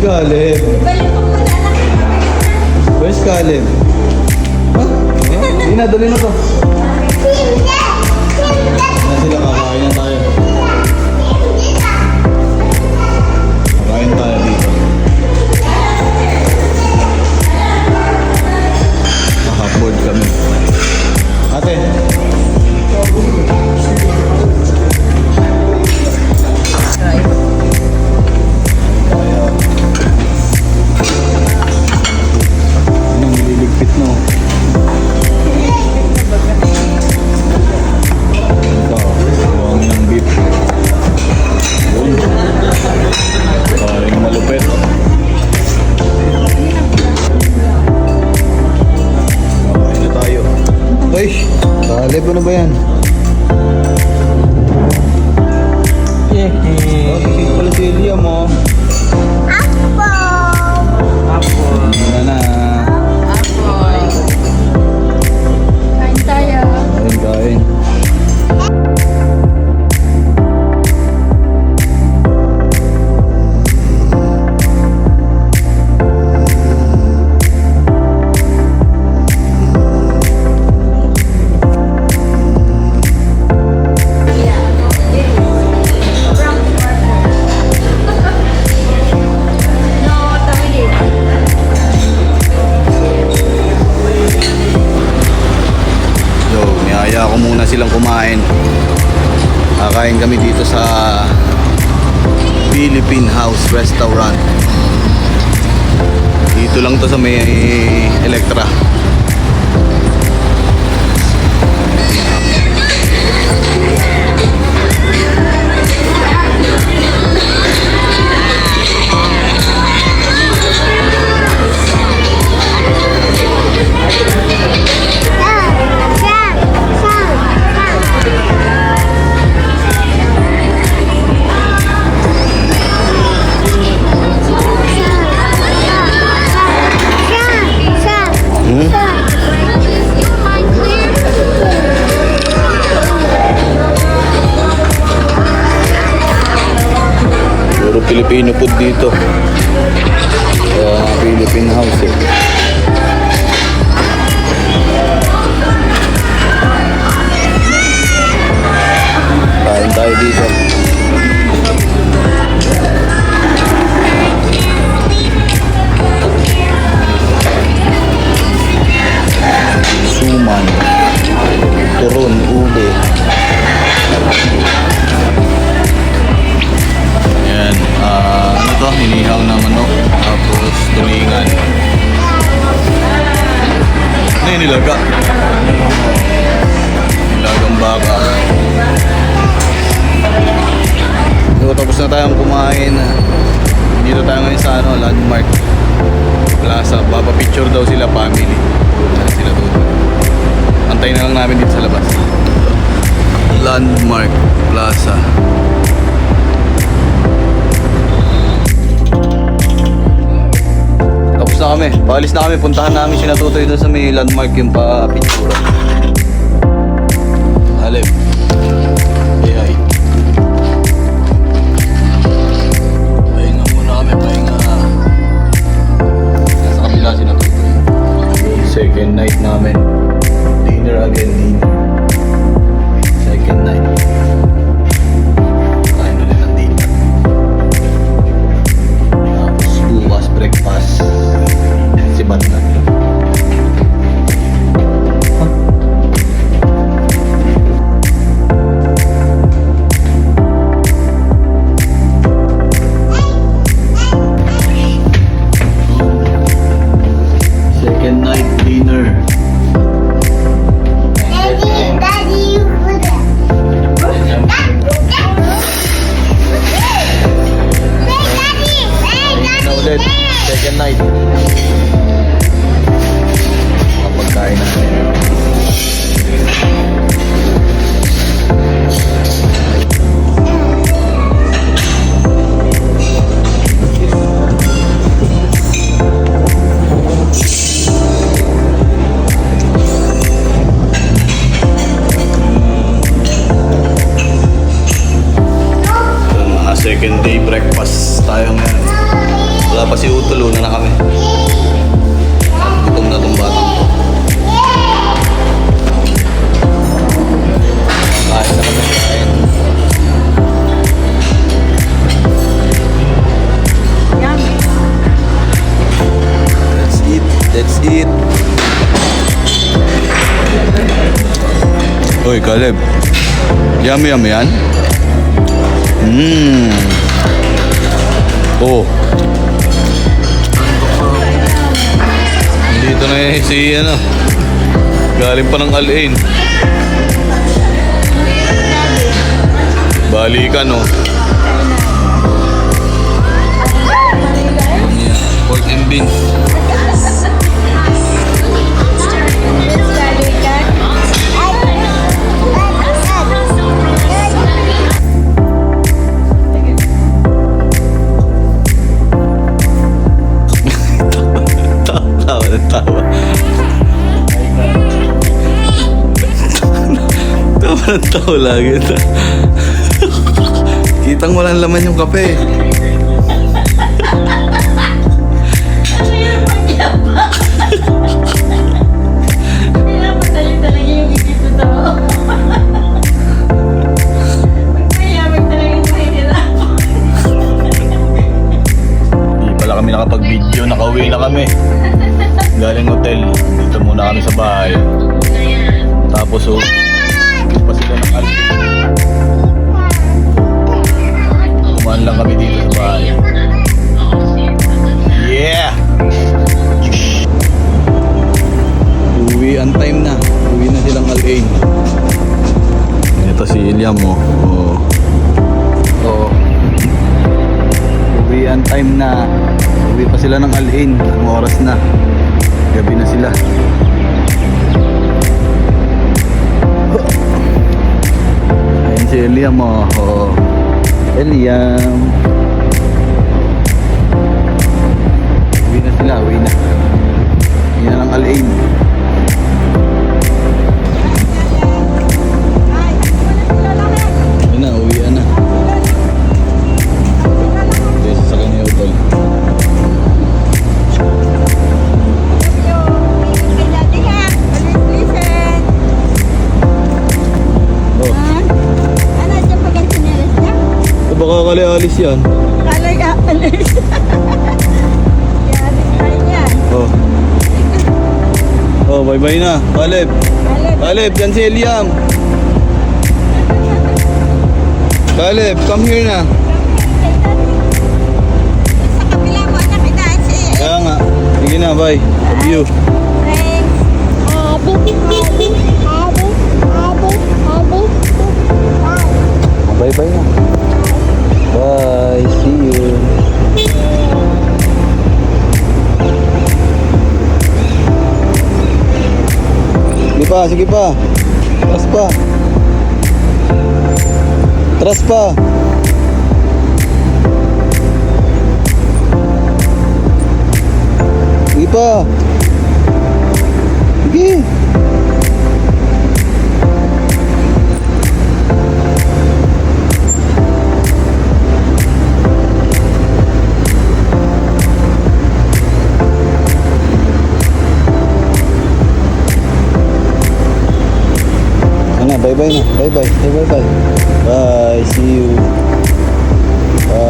Caleb? Where's Caleb? Ha? Hindi na, dali na to. Na sila, kakain na tayo. Kakain tayo dito. Naka-board kami. Ate. Anong nililigpit no? Ito, buwang ng beef. Yun. Karing malupit. Kain na tayo. Ay, Caleb, ano ba yan? Oh, kisig pala si Liam mo. Apple. Ano na? Kain tayo. Kain. Ako muna silang kumain. Kakain kami dito sa Philippine House Restaurant. Dito lang to sa may Electra. Puro Filipino food dito. Philippine House eh. Kain tayo dito. Suman, turon, ube. Yan, ano to? Hinihaw na manok. Tapos tulingan. Ano yung nilaga? Nilagang baka. So, tapos na tayong kumain. Dito tayo ngayon sa Landmark Plaza. Papapicture daw sila, family. Sila doon. Antayin na lang namin dito sa labas. Landmark Plaza. Tapos na kami. Paalis na kami. Puntahan namin si Natutoy doon sa may Landmark yung pa-picture. Alep. Ay. Pahinga muna kami. Pahinga. Nasa kabila si Natutoy. Second night namin. Dinner again. Dinner. Second night. Kain ulit ng dinner. Tapos bukas breakfast. Sibat na. Second night dinner. Na ulit. Second night. Kapagkain natin. Second day breakfast tayo ngayon. Wala pa si Utol, una na kami. Gutom na tong batang to. Kain na kami, kain. Yummy. Let's eat, let's eat. Uy, Caleb. Yummy yan? Oh. Dito na si ano. Galing pa ng Al-Ain. Balikan oh. Yeah, pork and beans. Tawa na tawa. Tawa na tawa lagi. Kitang walang laman yung kape. Hindi pala kami nakapag-video. Nakauwi na kami. Galing hotel. Dito muna kami sa bahay. Tapos oh, pa sila ng Alpine. Kumaan lang kami dito sa bahay. Yeah! Uwi ang time na. Uwi na silang Al-Ain. Ito si Iliam mo. Oh. Oh. Uwi ang time na. Uwi pa sila ng Al-Ain. Ang oras na. Gabi na sila. Ayan si Eliam mo. Oh. Eliam. Uwi na sila. Uwi na. Uwi na ng Al-Ain. Uwi na. Uwi na. Dito sa kanya utol. Baka kali alis yan. Talaga, alis. Yari tayo yan. Oh. Oh, bye-bye na. Caleb. Caleb, yan si Eliam. Caleb, come here na. Sa kabila mo, nakita si... Kaya nga. Sige na, bye. Love you. Thanks. Bye-bye na. Bye. See you. Sige pa, sige pa. Tras pa. Tras pa. Sige pa. Sige. Bye-bye na. Bye-bye. Bye-bye. Bye. See you. Bye.